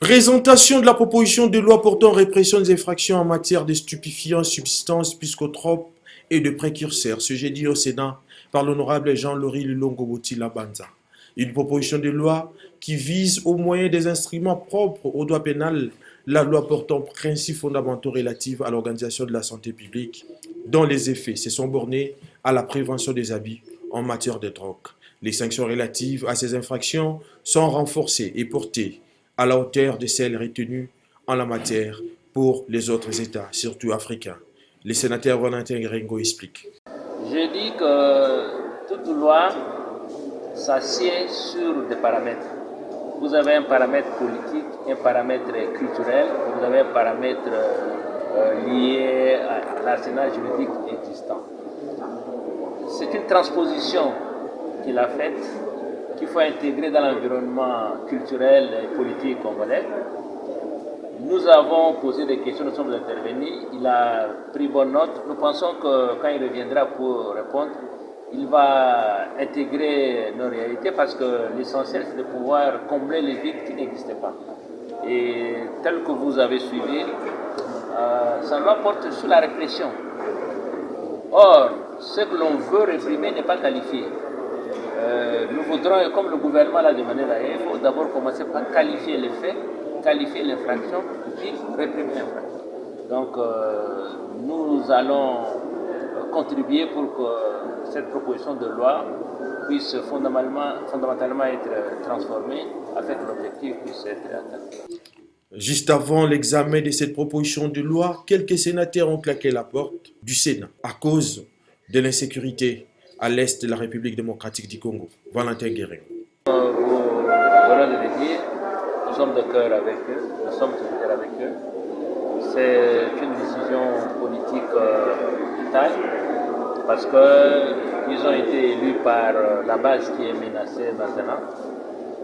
Présentation de la proposition de loi portant répression des infractions en matière de stupéfiants, substances psychotropes et de précurseurs, ce jeudi au Sénat par l'honorable Jean-Laury Lulongo-Boti Labanza. Une proposition de loi qui vise au moyen des instruments propres au droit pénal la loi portant principes fondamentaux relatifs à l'organisation de la santé publique, dont les effets se sont bornés à la prévention des abus en matière de drogue. Les sanctions relatives à ces infractions sont renforcées et portées à la hauteur de celles retenues en la matière pour les autres États, surtout africains. Le sénateur Valentin Gringo explique. Je dis que toute loi s'assied sur des paramètres. Vous avez un paramètre politique, un paramètre culturel, vous avez un paramètre lié à l'arsenal juridique existant. C'est une transposition qu'il a faite, qu'il faut intégrer dans l'environnement culturel et politique congolais. Nous avons posé des questions, nous sommes intervenus, il a pris bonne note. Nous pensons que quand il reviendra pour répondre, il va intégrer nos réalités parce que l'essentiel c'est de pouvoir combler les vides qui n'existaient pas. Et tel que vous avez suivi, ça loi porte sur la répression. Or, ce que l'on veut réprimer n'est pas qualifié. Nous voudrons, comme le gouvernement l'a demandé d'ailleurs, il faut d'abord commencer par qualifier les faits, qualifier l'infraction, puis réprimer l'infraction. Donc, nous allons contribuer pour que cette proposition de loi puisse fondamentalement être transformée afin que l'objectif puisse être atteint. Juste avant l'examen de cette proposition de loi, quelques sénateurs ont claqué la porte du Sénat à cause de l'insécurité à l'est de la République démocratique du Congo. Valentin Guérin. Vous venez de le dire, nous sommes de cœur avec eux, nous sommes solidaires avec eux. C'est une décision politique vitale parce qu'ils ont été élus par la base qui est menacée maintenant.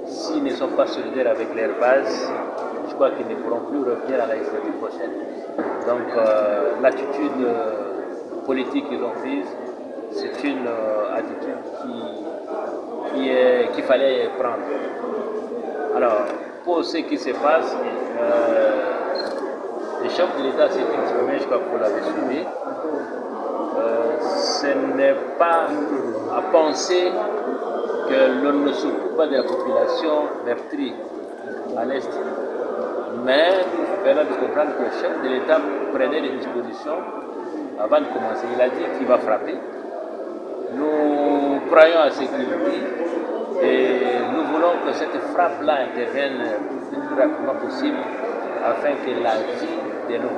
S'ils ne sont pas solidaires avec leur base, je crois qu'ils ne pourront plus revenir à la législature prochaine. Donc l'attitude politique qu'ils ont prise, c'est une attitude qu'il fallait prendre. Alors, pour ce qui se passe, le chef de l'État s'est exprimé, je crois que vous l'avez suivi. Ce n'est pas à penser que l'on ne s'occupe pas de la population meurtrie à l'Est. Mais il fallait de comprendre que le chef de l'État prenait des dispositions avant de commencer. Il a dit qu'il va frapper. Nous croyons à ce qu'il dit et nous voulons que cette frappe-là intervienne le plus rapidement possible afin que la vie de nos